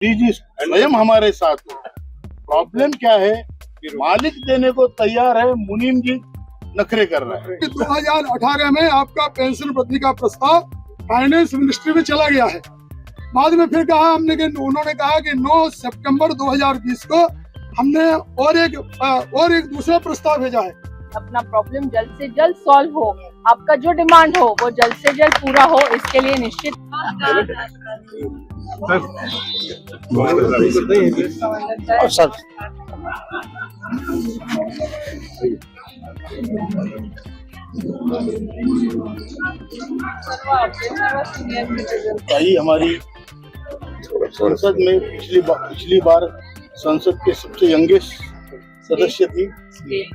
जी स्वयं हमारे साथ हो। प्रॉब्लम क्या है, मालिक देने को तैयार है, मुनीम जी नखरे कर रहा है। 2018 में आपका पेंशन वृद्धि का प्रस्ताव फाइनेंस मिनिस्ट्री में चला गया है। बाद में फिर कहा हमने कि उन्होंने कहा कि 9 सितंबर 2020 को हमने और एक दूसरा प्रस्ताव भेजा है। अपना प्रॉब्लम जल्द से जल्द सॉल्व हो, आपका जो डिमांड हो वो जल्द से जल्द पूरा हो, इसके लिए निश्चित हमारी संसद में पिछली बार संसद के सबसे यंगेस्ट सदस्य थी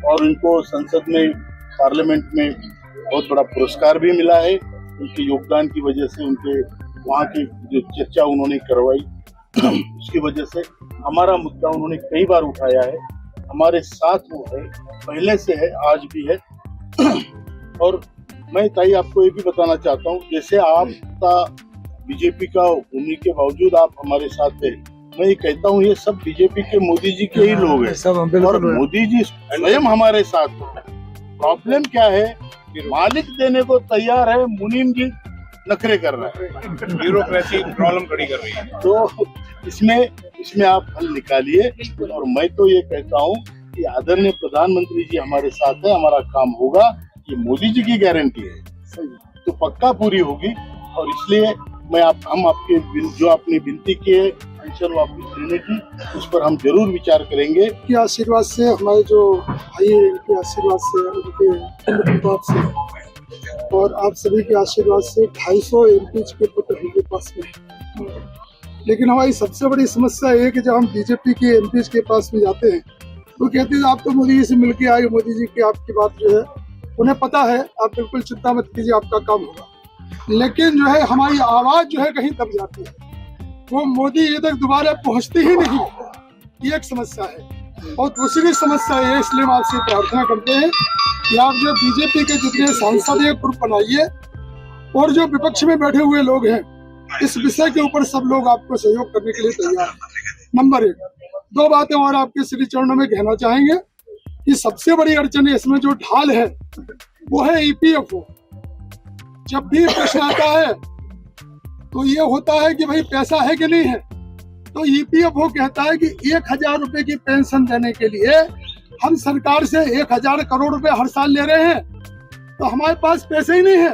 और उनको संसद में पार्लियामेंट में बहुत बड़ा पुरस्कार भी मिला है। उनके योगदान की वजह से, उनके वहाँ की जो चर्चा उन्होंने करवाई उसकी वजह से हमारा मुद्दा उन्होंने कई बार उठाया है। हमारे साथ वो है, पहले से है, आज भी है। और मैं ताई आपको ये भी बताना चाहता हूँ, जैसे आपका बीजेपी का होने के बावजूद आप हमारे साथ है, मैं ये कहता हूँ ये सब बीजेपी के मोदी जी के ही लोग हैं और मोदी जी स्वयं हमारे साथ हो। प्रॉब्लम क्या है, मालिक देने को तैयार है, मुनीम जी नखरे कर रहा है, ब्यूरोक्रेसी प्रॉब्लम खड़ी कर रही है। तो इसमें आप हल निकालिए। और मैं तो ये कहता हूँ कि आदरणीय प्रधानमंत्री जी हमारे साथ है, हमारा काम होगा, ये मोदी जी की गारंटी है तो पक्का पूरी होगी। और इसलिए हम आपके जो आपने विनती की है पेंशन वापस देने की, उस पर हम जरूर विचार करेंगे। के आशीर्वाद से, हमारे जो भाई हैं इनके आशीर्वाद से, उनके प्रताप से और आप सभी के आशीर्वाद से 250 एमपीज के पुत्र उनके पास में है। लेकिन हमारी सबसे बड़ी समस्या ये है कि जब हम बीजेपी के एमपीज के पास में जाते हैं तो कहते हैं आप तो मोदी जी से मिलके आए, मोदी जी की आपकी बात जो है उन्हें पता है, आप बिल्कुल चिंता मत कीजिए, आपका काम होगा। लेकिन जो है हमारी आवाज जो है कहीं दब जाती है, वो मोदी जी तक दोबारा पहुंचती ही नहीं, ये एक समस्या है। और दूसरी समस्या ये, इसलिए हम आपसे प्रार्थना करते हैं कि आप जो बीजेपी के जितने सांसद हैं ग्रुप बनाइए और जो विपक्ष में बैठे हुए लोग हैं इस विषय के ऊपर सब लोग आपको सहयोग करने के लिए तैयार हैं। नंबर 1, 2 बातें और आपके श्री चरणों में कहना चाहेंगे कि सबसे बड़ी अड़चन इसमें जो ढाल है वो है EPFO। जब भी प्रश्न आता है तो ये होता है कि भाई पैसा है कि नहीं है, तो EPFO कहता है कि 1000 रुपए की पेंशन देने के लिए हम सरकार से 1000 करोड़ रुपए हर साल ले रहे हैं, तो हमारे पास पैसे ही नहीं है।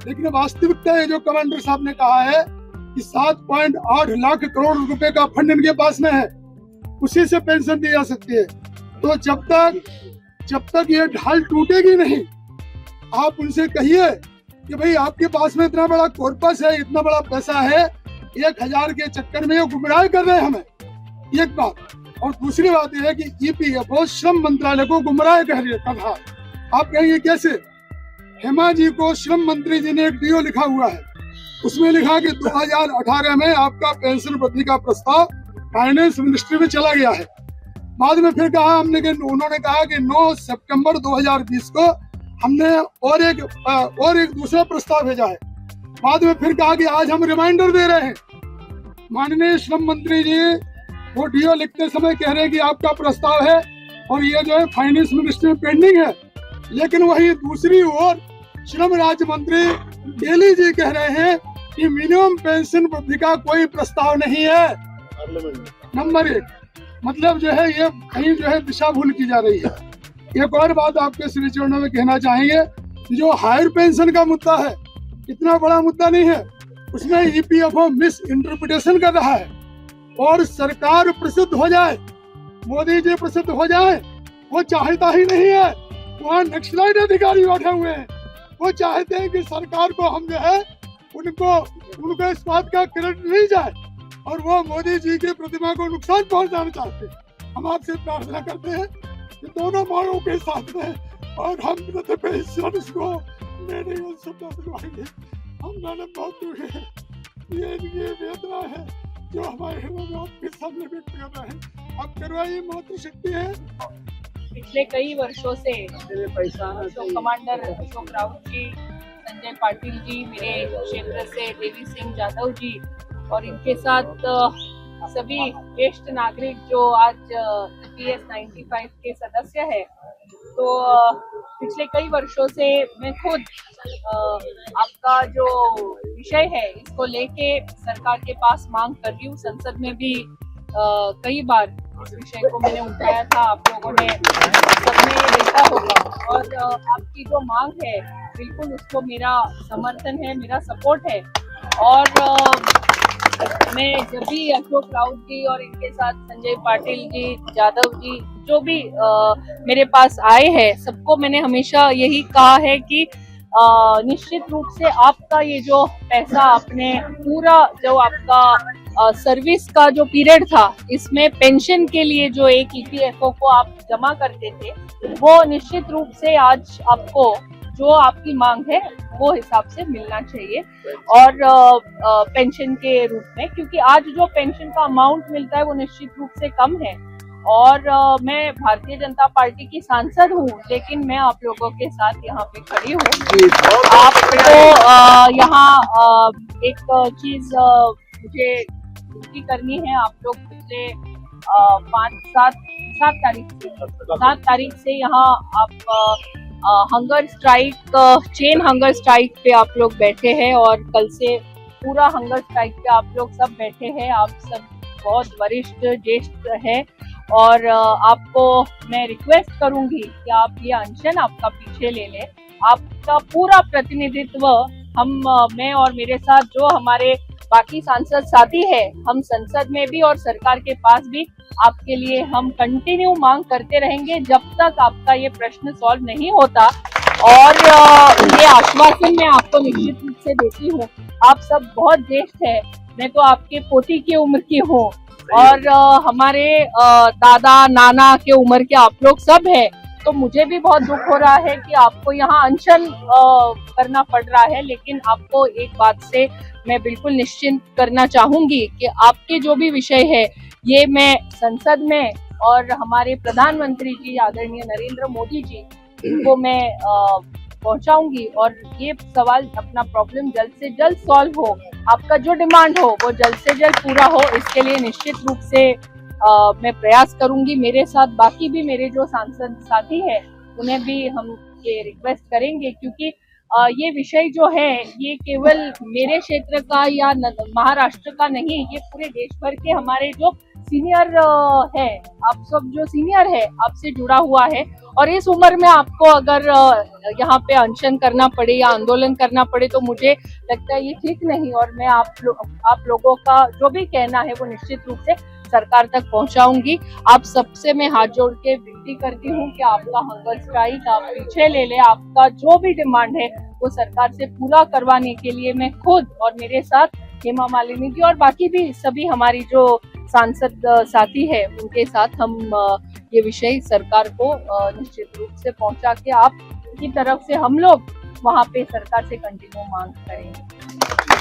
लेकिन वास्तविकता है जो कमांडर साहब ने कहा है कि 7.8 लाख करोड़ रुपए का फंड इनके पास में है, उसी से पेंशन दी जा सकती है। तो जब तक ये ढाल टूटेगी नहीं, आप उनसे कहिए कि भाई आपके पास में इतना बड़ा कॉर्पस है, इतना बड़ा पैसा है, 1000 के चक्कर में ये गुमराह कर रहे हैं हमें, एक बात। और दूसरी बात यह है कि EPFO श्रम मंत्रालय को गुमराह कर रहा। आप कहेंगे कैसे? हेमा जी को श्रम मंत्री जी ने एक DO लिखा हुआ है, उसमें लिखा कि 2018 में आपका पेंशन वृद्धि का प्रस्ताव फाइनेंस मिनिस्ट्री में चला गया है। बाद में फिर कहा हमने कि उन्होंने कहा कि 9 सितंबर 2020 को हमने और एक दूसरा प्रस्ताव भेजा है। बाद में फिर कहा कि आज हम रिमाइंडर दे रहे हैं। माननीय श्रम मंत्री जी वो DO लिखते समय कह रहे हैं कि आपका प्रस्ताव है और ये जो है फाइनेंस मिनिस्ट्री में पेंडिंग है, लेकिन वही दूसरी ओर श्रम राज्य मंत्री डेली जी कह रहे हैं कि मिनिमम पेंशन वृद्धि का कोई प्रस्ताव नहीं है। नंबर 1, मतलब जो है ये कहीं जो है दिशा भूल की जा रही है। एक और बात आपके श्री चरणों में कहना चाहेंगे, जो हायर पेंशन का मुद्दा है इतना बड़ा मुद्दा नहीं है, उसमें EPFO मिस इंटरप्रिटेशन कर रहा है और सरकार प्रसिद्ध हो जाए, मोदी जी प्रसिद्ध हो जाए, वो चाहता ही नहीं है। वहाँ नक्सलाइट अधिकारी बैठे हुए हैं, वो चाहते हैं कि सरकार को हम जो है उनको इस बात का क्रेडिट नहीं जाए और वो मोदी जी की प्रतिमा को नुकसान पहुंचाना चाहते हैं। हम आपसे प्रार्थना करते हैं कि दोनों मांगों के साथ में और हम इसको हम मैडम बहुत दुखी है। ये वेदना है जो हमारे हृदय में आपके सामने व्यक्त कर रहे हैं। आप करवाइए, मातृशक्ति है। पिछले कई वर्षों से अशोक कमांडर अशोक राउत जी, संजय पाटिल जी, मेरे क्षेत्र से देवी सिंह यादव जी और इनके साथ सभी ज्येष्ठ नागरिक जो आज EPS 95 के सदस्य है, तो पिछले कई वर्षों से मैं खुद आपका जो विषय है इसको लेके सरकार के पास मांग कर रही हूँ। संसद में भी कई बार इस विषय को मैंने उठाया था, आप लोगों ने सबने देखा होगा, और आपकी जो मांग है बिल्कुल उसको मेरा समर्थन है, मेरा सपोर्ट है। और मैं जब भी अशोक राउत जी और इनके साथ संजय पाटिल जी, यादव जी, जो भी मेरे पास आए हैं, सबको मैंने हमेशा यही कहा है कि निश्चित रूप से आपका ये जो पैसा आपने पूरा जो आपका सर्विस का जो पीरियड था, इसमें पेंशन के लिए जो एक EPFO को आप जमा करते थे, वो निश्चित रूप से आज आपको जो आपकी मांग है वो हिसाब से मिलना चाहिए, और पेंशन के रूप में, क्योंकि आज जो पेंशन का अमाउंट मिलता है वो निश्चित रूप से कम है। और मैं भारतीय जनता पार्टी की सांसद हूँ, लेकिन मैं आप लोगों के साथ यहाँ पे खड़ी हूँ। आपको यहाँ एक चीज मुझे विनती करनी है, आप लोग पिछले 7 तारीख से यहाँ आप hunger strike, chain hunger strike पे आप लोग बैठे हैं, और कल से पूरा हंगर स्ट्राइक पे आप लोग सब बैठे हैं। आप सब बहुत वरिष्ठ ज्येष्ठ है, और आपको मैं रिक्वेस्ट करूंगी कि आप ये अनशन आपका पीछे ले लें। आपका पूरा प्रतिनिधित्व मैं और मेरे साथ जो हमारे बाकी सांसद साथी है, हम संसद में भी और सरकार के पास भी आपके लिए हम कंटिन्यू मांग करते रहेंगे जब तक आपका ये प्रश्न सॉल्व नहीं होता। और ये आश्वासन मैं आपको निश्चित रूप से देती हूँ। आप सब बहुत ज्येष्ठ है, मैं तो आपके पोती की उम्र की हूँ, और हमारे दादा नाना के उम्र के आप लोग सब है, तो मुझे भी बहुत दुख हो रहा है कि आपको यहाँ अनशन करना पड़ रहा है। लेकिन आपको एक बात से मैं बिल्कुल निश्चिंत करना चाहूंगी कि आपके जो भी विषय है, ये मैं संसद में और हमारे प्रधानमंत्री जी आदरणीय नरेंद्र मोदी जी, इनको मैं पहुंचाऊंगी, और ये सवाल अपना प्रॉब्लम जल्द से जल्द सॉल्व हो, आपका जो डिमांड हो वो जल्द से जल्द पूरा हो, इसके लिए निश्चित रूप से मैं प्रयास करूंगी। मेरे साथ बाकी भी मेरे जो सांसद साथी है, उन्हें भी हम ये रिक्वेस्ट करेंगे, क्योंकि ये विषय जो है ये केवल मेरे क्षेत्र का या महाराष्ट्र का नहीं, ये पूरे देश भर के हमारे जो सीनियर है, आप सब जो सीनियर है, आपसे जुड़ा हुआ है। और इस उम्र में आपको अगर यहाँ पे अनशन करना पड़े या आंदोलन करना पड़े, तो मुझे लगता है ये ठीक नहीं। और मैं आप लोगों का जो भी कहना है वो निश्चित रूप से सरकार तक पहुंचाऊंगी। आप सबसे मैं हाथ जोड़ के विनती करती हूँ कि आपका हंगर स्ट्राइक आप पीछे ले ले। आपका जो भी डिमांड है वो सरकार से पूरा करवाने के लिए मैं खुद और मेरे साथ हेमा मालिनी जी और बाकी भी सभी हमारी जो सांसद साथी है, उनके साथ हम ये विषय सरकार को निश्चित रूप से पहुंचा के आप की तरफ से हम लोग वहाँ पे सरकार से कंटिन्यू मांग करेंगे।